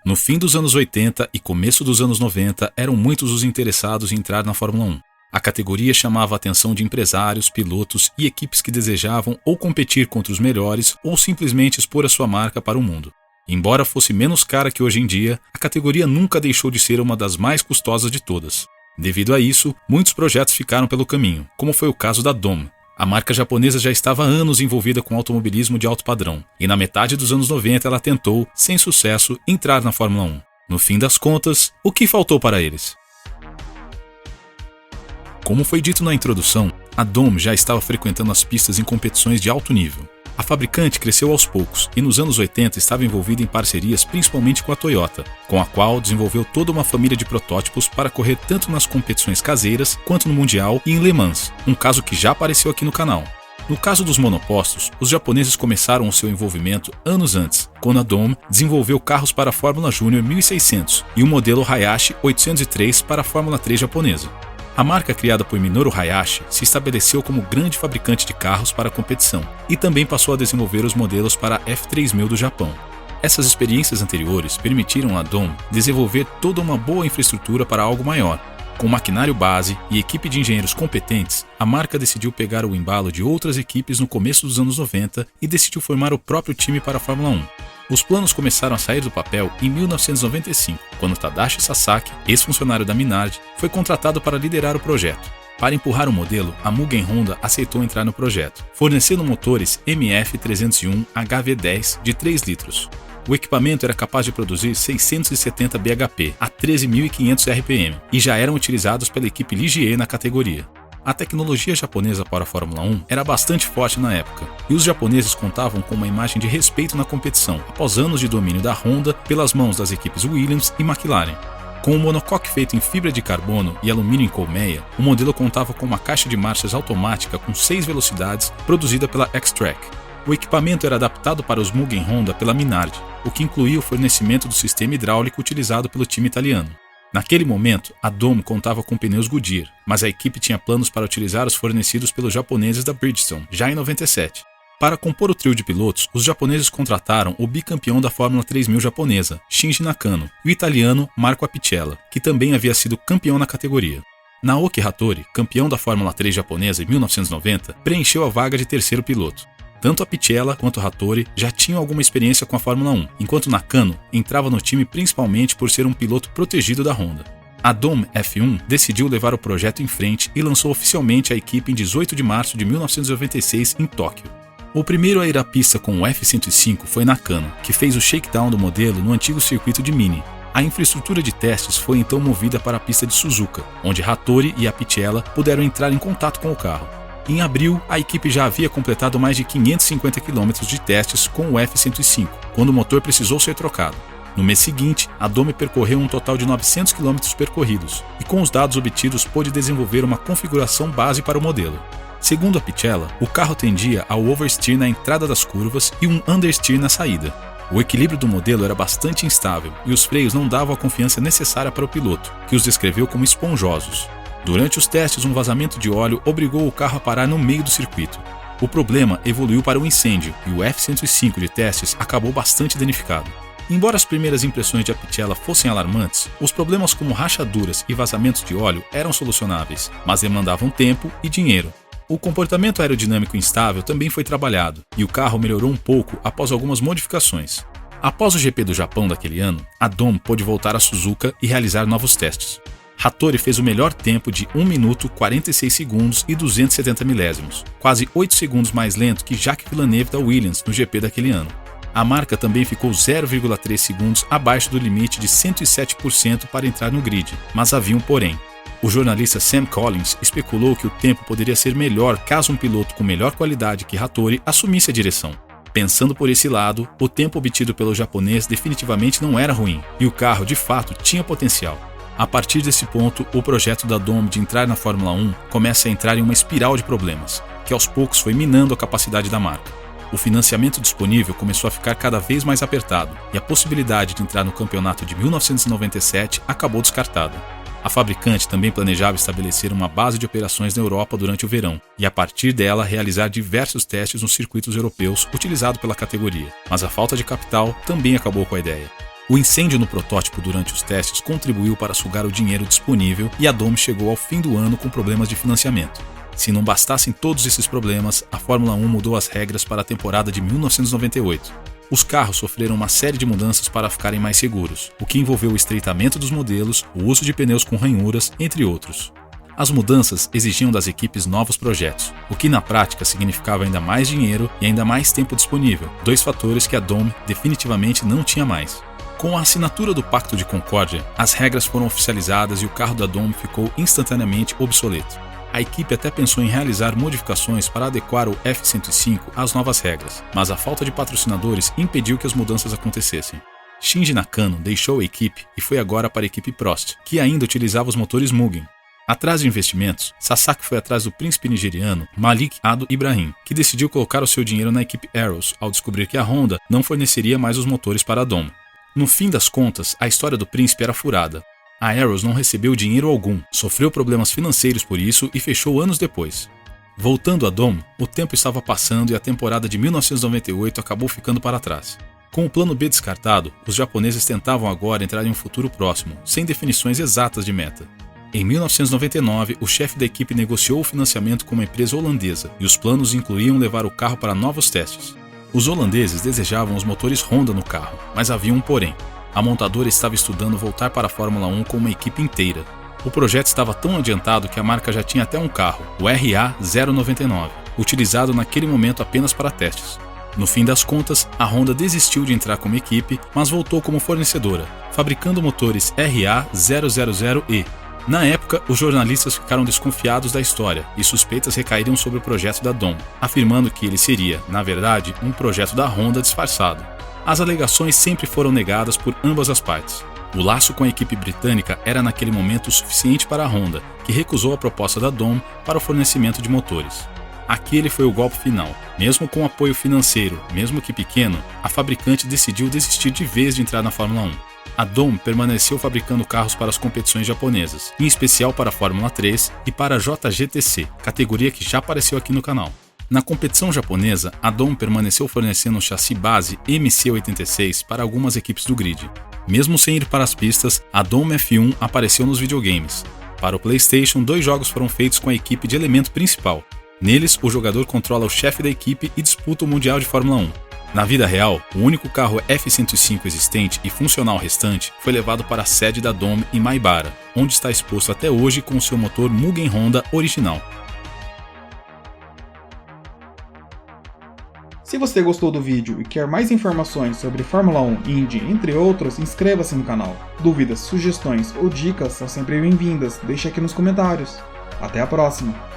No fim dos anos 80 e começo dos anos 90, eram muitos os interessados em entrar na Fórmula 1. A categoria chamava a atenção de empresários, pilotos e equipes que desejavam ou competir contra os melhores ou simplesmente expor a sua marca para o mundo. Embora fosse menos cara que hoje em dia, a categoria nunca deixou de ser uma das mais custosas de todas. Devido a isso, muitos projetos ficaram pelo caminho, como foi o caso da DOM. A marca japonesa já estava há anos envolvida com automobilismo de alto padrão, e na metade dos anos 90 ela tentou, sem sucesso, entrar na Fórmula 1. No fim das contas, o que faltou para eles? Como foi dito na introdução, a DOM já estava frequentando as pistas em competições de alto nível. A fabricante cresceu aos poucos e nos anos 80 estava envolvida em parcerias principalmente com a Toyota, com a qual desenvolveu toda uma família de protótipos para correr tanto nas competições caseiras quanto no Mundial e em Le Mans, um caso que já apareceu aqui no canal. No caso dos monopostos, os japoneses começaram o seu envolvimento anos antes, quando a DOM desenvolveu carros para a Fórmula Júnior 1600 e o modelo Hayashi 803 para a Fórmula 3 japonesa. A marca criada por Minoru Hayashi se estabeleceu como grande fabricante de carros para a competição e também passou a desenvolver os modelos para a F3000 do Japão. Essas experiências anteriores permitiram à DOM desenvolver toda uma boa infraestrutura para algo maior. Com maquinário base e equipe de engenheiros competentes, a marca decidiu pegar o embalo de outras equipes no começo dos anos 90 e decidiu formar o próprio time para a Fórmula 1. Os planos começaram a sair do papel em 1995, quando Tadashi Sasaki, ex-funcionário da Minardi, foi contratado para liderar o projeto. Para empurrar o modelo, a Mugen Honda aceitou entrar no projeto, fornecendo motores MF301 HV10 de 3 litros. O equipamento era capaz de produzir 670 bhp a 13.500 rpm e já eram utilizados pela equipe Ligier na categoria. A tecnologia japonesa para a Fórmula 1 era bastante forte na época, e os japoneses contavam com uma imagem de respeito na competição, após anos de domínio da Honda pelas mãos das equipes Williams e McLaren. Com o monocoque feito em fibra de carbono e alumínio em colmeia, o modelo contava com uma caixa de marchas automática com 6 velocidades produzida pela X-Track. O equipamento era adaptado para os Mugen Honda pela Minardi, o que incluía o fornecimento do sistema hidráulico utilizado pelo time italiano. Naquele momento, a DOM contava com pneus Goodyear, mas a equipe tinha planos para utilizar os fornecidos pelos japoneses da Bridgestone, já em 97. Para compor o trio de pilotos, os japoneses contrataram o bicampeão da Fórmula 3000 japonesa, Shinji Nakano, e o italiano Marco Apicella, que também havia sido campeão na categoria. Naoki Hattori, campeão da Fórmula 3 japonesa em 1990, preencheu a vaga de terceiro piloto. Tanto Apicella quanto Hattori já tinham alguma experiência com a Fórmula 1, enquanto Nakano entrava no time principalmente por ser um piloto protegido da Honda. A DOM F1 decidiu levar o projeto em frente e lançou oficialmente a equipe em 18 de março de 1996 em Tóquio. O primeiro a ir à pista com o F105 foi Nakano, que fez o shakedown do modelo no antigo circuito de Mini. A infraestrutura de testes foi então movida para a pista de Suzuka, onde Hattori e Apicella puderam entrar em contato com o carro. Em abril, a equipe já havia completado mais de 550 km de testes com o F105, quando o motor precisou ser trocado. No mês seguinte, a DOM percorreu um total de 900 km percorridos, e com os dados obtidos pôde desenvolver uma configuração base para o modelo. Segundo Apicella, o carro tendia ao oversteer na entrada das curvas e um understeer na saída. O equilíbrio do modelo era bastante instável, e os freios não davam a confiança necessária para o piloto, que os descreveu como esponjosos. Durante os testes, um vazamento de óleo obrigou o carro a parar no meio do circuito. O problema evoluiu para um incêndio e o F105 de testes acabou bastante danificado. Embora as primeiras impressões de Apicella fossem alarmantes, os problemas como rachaduras e vazamentos de óleo eram solucionáveis, mas demandavam tempo e dinheiro. O comportamento aerodinâmico instável também foi trabalhado, e o carro melhorou um pouco após algumas modificações. Após o GP do Japão daquele ano, a DOM pôde voltar a Suzuka e realizar novos testes. Hattori fez o melhor tempo de 1 minuto 46 segundos e 270 milésimos, quase 8 segundos mais lento que Jacques Villeneuve da Williams no GP daquele ano. A marca também ficou 0,3 segundos abaixo do limite de 107% para entrar no grid, mas havia um porém. O jornalista Sam Collins especulou que o tempo poderia ser melhor caso um piloto com melhor qualidade que Hattori assumisse a direção. Pensando por esse lado, o tempo obtido pelo japonês definitivamente não era ruim, e o carro de fato tinha potencial. A partir desse ponto, o projeto da DOM de entrar na Fórmula 1 começa a entrar em uma espiral de problemas, que aos poucos foi minando a capacidade da marca. O financiamento disponível começou a ficar cada vez mais apertado, e a possibilidade de entrar no campeonato de 1997 acabou descartada. A fabricante também planejava estabelecer uma base de operações na Europa durante o verão, e a partir dela realizar diversos testes nos circuitos europeus utilizados pela categoria, mas a falta de capital também acabou com a ideia. O incêndio no protótipo durante os testes contribuiu para sugar o dinheiro disponível e a Dome chegou ao fim do ano com problemas de financiamento. Se não bastassem todos esses problemas, a Fórmula 1 mudou as regras para a temporada de 1998. Os carros sofreram uma série de mudanças para ficarem mais seguros, o que envolveu o estreitamento dos modelos, o uso de pneus com ranhuras, entre outros. As mudanças exigiam das equipes novos projetos, o que na prática significava ainda mais dinheiro e ainda mais tempo disponível, dois fatores que a Dome definitivamente não tinha mais. Com a assinatura do Pacto de Concórdia, as regras foram oficializadas e o carro da Dome ficou instantaneamente obsoleto. A equipe até pensou em realizar modificações para adequar o F105 às novas regras, mas a falta de patrocinadores impediu que as mudanças acontecessem. Shinji Nakano deixou a equipe e foi agora para a equipe Prost, que ainda utilizava os motores Mugen. Atrás de investimentos, Sasaki foi atrás do príncipe nigeriano Malik Ado Ibrahim, que decidiu colocar o seu dinheiro na equipe Arrows ao descobrir que a Honda não forneceria mais os motores para a Dome. No fim das contas, a história do príncipe era furada. A Arrows não recebeu dinheiro algum, sofreu problemas financeiros por isso e fechou anos depois. Voltando à Dome, o tempo estava passando e a temporada de 1998 acabou ficando para trás. Com o plano B descartado, os japoneses tentavam agora entrar em um futuro próximo, sem definições exatas de meta. Em 1999, o chefe da equipe negociou o financiamento com uma empresa holandesa e os planos incluíam levar o carro para novos testes. Os holandeses desejavam os motores Honda no carro, mas havia um porém. A montadora estava estudando voltar para a Fórmula 1 com uma equipe inteira. O projeto estava tão adiantado que a marca já tinha até um carro, o RA099, utilizado naquele momento apenas para testes. No fim das contas, a Honda desistiu de entrar como equipe, mas voltou como fornecedora, fabricando motores RA000E. Na época, os jornalistas ficaram desconfiados da história e suspeitas recaíram sobre o projeto da Dome, afirmando que ele seria, na verdade, um projeto da Honda disfarçado. As alegações sempre foram negadas por ambas as partes. O laço com a equipe britânica era naquele momento o suficiente para a Honda, que recusou a proposta da Dome para o fornecimento de motores. Aquele foi o golpe final. Mesmo com apoio financeiro, mesmo que pequeno, a fabricante decidiu desistir de vez de entrar na Fórmula 1. A Dome permaneceu fabricando carros para as competições japonesas, em especial para a Fórmula 3 e para a JGTC, categoria que já apareceu aqui no canal. Na competição japonesa, a Dome permaneceu fornecendo um chassi base MC86 para algumas equipes do grid. Mesmo sem ir para as pistas, a Dome F1 apareceu nos videogames. Para o PlayStation, 2 jogos foram feitos com a equipe de elemento principal. Neles, o jogador controla o chefe da equipe e disputa o Mundial de Fórmula 1. Na vida real, o único carro F105 existente e funcional restante foi levado para a sede da Dome em Maibara, onde está exposto até hoje com seu motor Mugen Honda original. Se você gostou do vídeo e quer mais informações sobre Fórmula 1, Indy, entre outros, inscreva-se no canal. Dúvidas, sugestões ou dicas são sempre bem-vindas, deixe aqui nos comentários. Até a próxima!